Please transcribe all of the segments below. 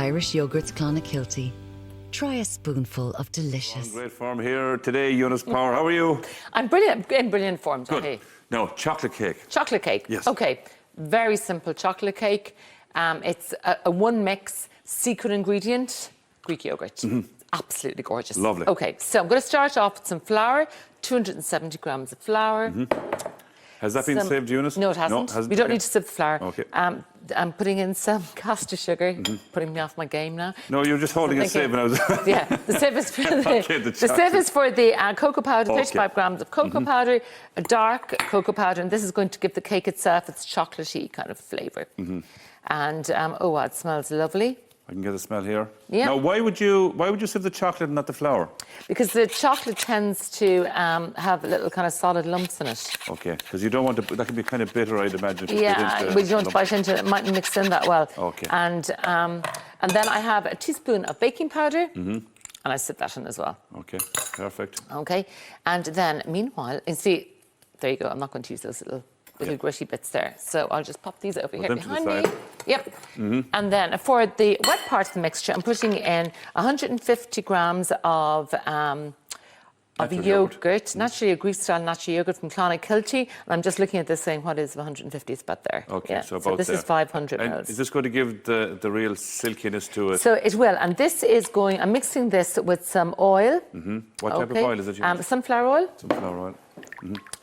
Irish yogurts Clonakilty. Try a spoonful of delicious. Great form here today, Eunice Power. How are you? I'm brilliant, in brilliant form. Good. Okay. No, chocolate cake. Chocolate cake. Yes. Okay. Very simple chocolate cake. It's a one mix, secret ingredient, Greek yogurt. Absolutely gorgeous. Lovely. Okay, so I'm going to start off with some flour, 270 grams of flour. Has that been saved, Eunice? No, it hasn't. We don't need to sieve the flour. Okay. I'm putting in some caster sugar, putting me off my game now. No, you're just holding a sieve. And I was Yeah, the sieve is for the sieve is for the cocoa powder, 35 grams of cocoa powder, a dark cocoa powder, and this is going to give the cake itself its chocolatey kind of flavour. And oh, it smells lovely. I can get the smell here. Yeah. Now, why would you sieve the chocolate and not the flour? Because the chocolate tends to have little kind of solid lumps in it. Okay, because you don't want to. That can be kind of bitter, I'd imagine. If Yeah, we don't bite into it. It mightn't mix in that well. Okay. And then I have a teaspoon of baking powder, and I sieve that in as well. Okay, perfect. Okay, and then meanwhile, and see, there you go. I'm not going to use those little gritty bits there. So I'll just pop these over here behind me. Yep. And then for the wet part of the mixture, I'm putting in 150 grams of yogurt, naturally a Greek-style natural yogurt from Clonakilty. And I'm just looking at this saying, what is 150? It's about there. Okay, yeah. so about this there. is 500 and mils. is this going to give the real silkiness to it? So it will. And this is going, I'm mixing this with some oil. What type of oil is it? Sunflower oil. Sunflower oil.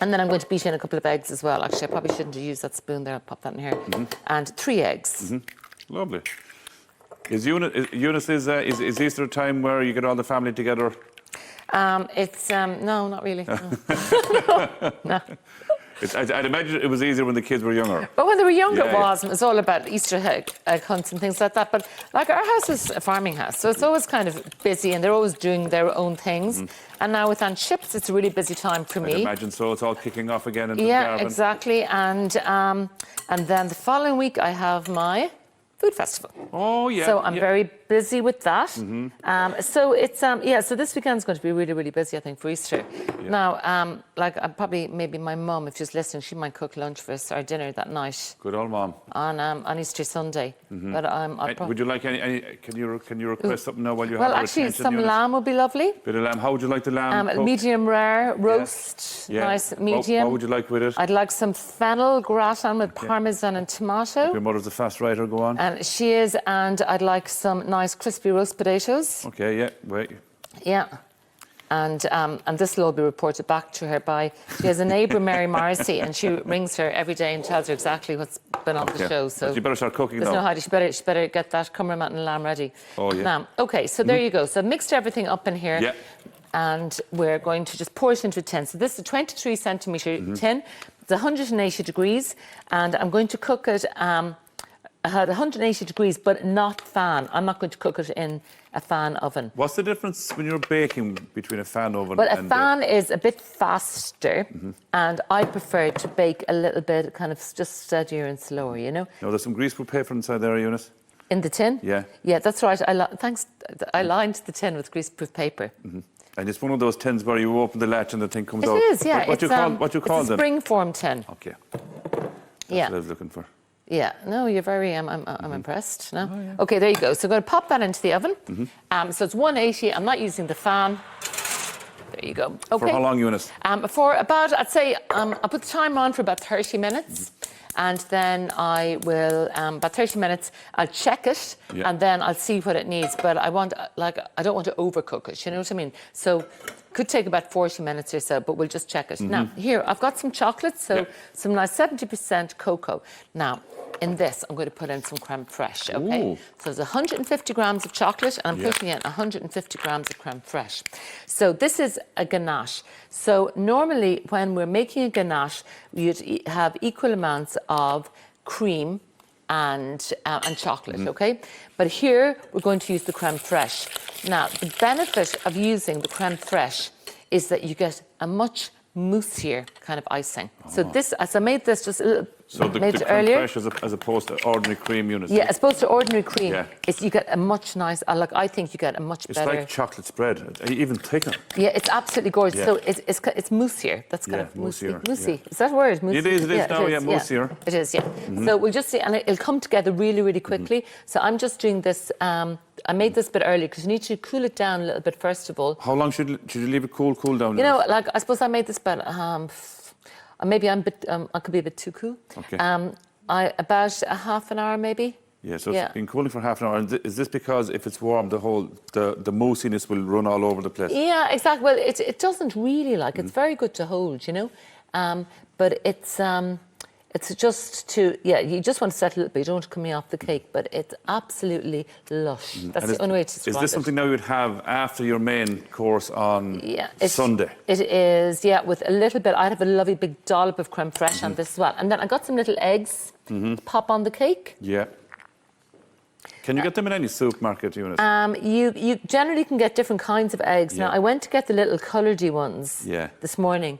And then I'm going to beat in a couple of eggs as well. Actually, I probably shouldn't have used that spoon there. I'll pop that in here. And 3 eggs. Lovely. Is Eunice, is Easter a time where you get all the family together? It's no, not really. No. No. I'd imagine it was easier when the kids were younger. But when they were younger, it was all about Easter egg hunts and things like that. But like our house is a farming house, so it's always kind of busy, and they're always doing their own things. And now with Aunt Chips, it's a really busy time for me. I imagine so. It's all kicking off again into the Yeah, garden. exactly. And then the following week, I have my food festival. Oh yeah. So I'm very busy with that. So it's so this weekend's going to be really, really busy, I think, for Easter. Now, like probably maybe my mum, if she's listening, she might cook lunch for us or dinner that night. Good old mom. On Easter Sunday. But would you like any? Can you request something now while you have? Well, actually, some lamb would be lovely. Bit of lamb. How would you like the lamb? Medium rare roast, nice medium. What would you like with it? I'd like some fennel gratin with parmesan and tomato. Your mother's a fast writer. Go on. And she is, and I'd like some nice crispy roast potatoes. Okay, yeah, wait. Yeah. And this will all be reported back to her by, she has a neighbour, Mary Morrissey, and she rings her every day and tells her exactly what's been on the show. So you better start cooking there's now. no hiding. She better get that Cumbernaut and lamb ready. Oh, yeah. Now, okay, so there you go. So I've mixed everything up in here. Yeah. And we're going to just pour it into a tin. So this is a 23 centimetre tin. It's 180 degrees. And I'm going to cook it at 180 degrees, but not fan. I'm not going to cook it in a fan oven. What's the difference when you're baking between a fan oven Well, and a fan is a bit faster, and I prefer to bake a little bit kind of just steadier and slower, you know? No, there's some greaseproof paper inside there, Eunice. In the tin? Yeah. Yeah, that's right. I lined the tin with greaseproof paper. And it's one of those tins where you open the latch and the thing comes out. It is, yeah. What do you call it's them? a spring-form tin. Okay. That's Yeah. what I was looking for. Yeah, no, you're very, I'm impressed. No? Oh, yeah. Okay, there you go. So I'm going to pop that into the oven. So it's 180. I'm not using the fan. There you go. Okay. For how long, Eunice? For about, I'd say, I'll put the timer on for about 30 minutes. And then I will, about 30 minutes, I'll check it, and then I'll see what it needs. But I don't want to overcook it, you know what I mean? So could take about 40 minutes or so, but we'll just check it. Now, here, I've got some chocolate, so some nice 70% cocoa. Now, in this, I'm going to put in some creme fraiche, okay? Ooh. So there's 150 grams of chocolate, and I'm putting in 150 grams of creme fraiche. So this is a ganache. So normally, when we're making a ganache, you'd have equal amounts of cream and chocolate, okay? But here, we're going to use the creme fraiche. Now, the benefit of using the creme fraiche is that you get a much moussier kind of icing. So this, as I made this just a little So the made creme it earlier. fraiche as opposed to ordinary cream, Eunice. Yeah, as opposed to ordinary cream, Yeah. you get a much nice. I think you get a much It's better. like chocolate spread, even thicker. Yeah, it's absolutely gorgeous. Yeah. So it's moussier. That's kind of moussier, moussey. yeah. Is that a word? Moussey? It is now, yeah, moussier. It is, yeah. So we'll just see, and it'll come together really, really quickly. So I'm just doing this. I made this a bit early because you need to cool it down a little bit first of all. How long should you leave it cool down? You know, like I suppose I made this about maybe I'm a bit. I could be a bit too cool. Okay. About a half an hour maybe. Yeah, so it's been cooling for half an hour. And is this because if it's warm, the moussiness will run all over the place? Yeah, exactly. Well, it doesn't really it's very good to hold, you know, but it's just you just want to settle it, but you don't want to come off the cake. But it's absolutely lush. That's the only way to describe it. Is this something now you'd have after your main course on Sunday? It is, yeah, with a little bit. I'd have a lovely big dollop of creme fraiche on this as well. And then I got some little eggs to pop on the cake. Yeah. Can you get them in any supermarket, Eunice? You generally can get different kinds of eggs. Now, I went to get the little coloured-y ones this morning,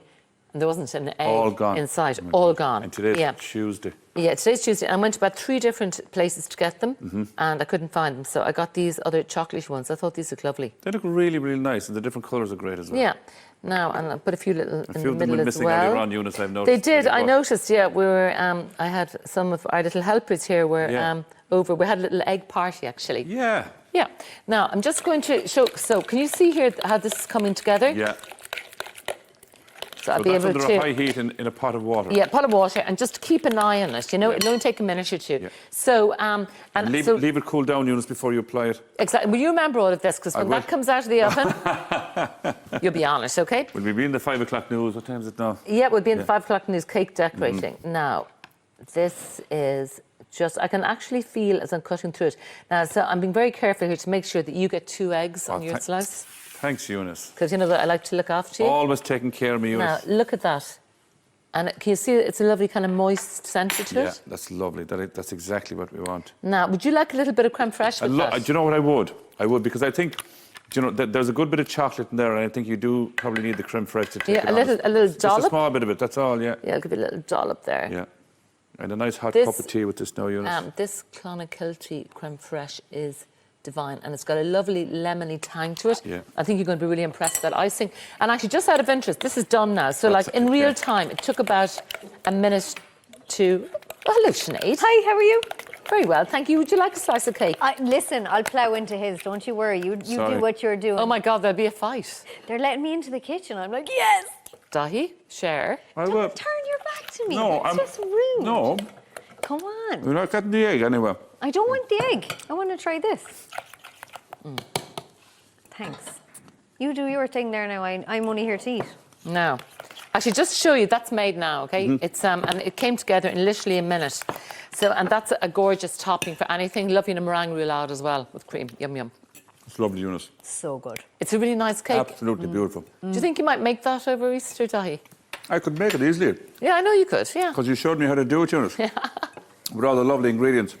and there wasn't an egg inside. All gone. And today's Tuesday. Yeah, today's Tuesday. I went to about 3 different places to get them, and I couldn't find them. So I got these other chocolatey ones. I thought these looked lovely. They look really, really nice, and the different colours are great as well. Yeah. Now, and I put a few little in the middle as well. A few of them were missing earlier on, Eunice, I've noticed. They did, I noticed, yeah. We were, I had some of our little helpers here were over. We had a little egg party, actually. Yeah. Yeah. Now, I'm just going to show, so can you see here how this is coming together? Yeah. So I'll be able under a high heat in a pot of water. Yeah, pot of water, and just keep an eye on it. You know, it'll only take a minute or two. Yeah. So, leave it cool down, Eunice, before you apply it. Exactly. Will you remember all of this? Because when that comes out of the oven, you'll be on it, okay? Will we be in the 5 o'clock news? What time is it now? Yeah, we'll be in the 5 o'clock news, cake decorating. Now, this is just, I can actually feel as I'm cutting through it. Now, so I'm being very careful here to make sure that you get 2 eggs on your slice. Thanks, Eunice. Because you know that I like to look after you. Always taking care of me, Eunice. Now, look at that. And can you see it's a lovely kind of moist centre to it? Yeah, that's lovely. That's exactly what we want. Now, would you like a little bit of creme fraiche with that? Do you know what I would? I would, because I think, do you know, there's a good bit of chocolate in there, and I think you do probably need the creme fraiche to take it a little dollop. Just a small bit of it, that's all, yeah. Yeah, I'll give you a little dollop there. Yeah. And a nice hot cup of tea with this now, Eunice. This Clonakilty creme fraiche is divine, and it's got a lovely lemony tang to it. Yeah. I think you're going to be really impressed with that icing. And actually, just out of interest, this is done now. So, like in real time, it took about a minute to. Oh, hello, Sinead. Hi, how are you? Very well, thank you. Would you like a slice of cake? Listen, I'll plough into his. Don't you worry. You do what you're doing. Oh my God, there'll be a fight. They're letting me into the kitchen. I'm like, yes. Dahi, share. Don't turn your back to me. No, it's just rude. No. Come on. You're not getting the egg anyway. I don't want the egg. I want to try this. Thanks. You do your thing there now. I'm only here to eat. No. Actually, just to show you, that's made now, okay? It's and it came together in literally a minute. So, and that's a gorgeous topping for anything. Lovely in a meringue roulade as well with cream. Yum, yum. It's lovely, Eunice. So good. It's a really nice cake. Absolutely beautiful. Do you think you might make that over Easter, Dahi? I could make it easily. Yeah, I know you could, yeah. Because you showed me how to do it, Eunice. With all the lovely ingredients.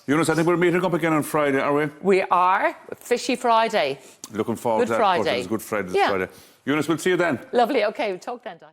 Eunice, I think we're meeting up again on Friday, are we? We are. Fishy Friday. Looking forward to that. Good Friday. It's Good Friday this Friday. Eunice, we'll see you then. Lovely. Okay, we'll talk then, Dahi.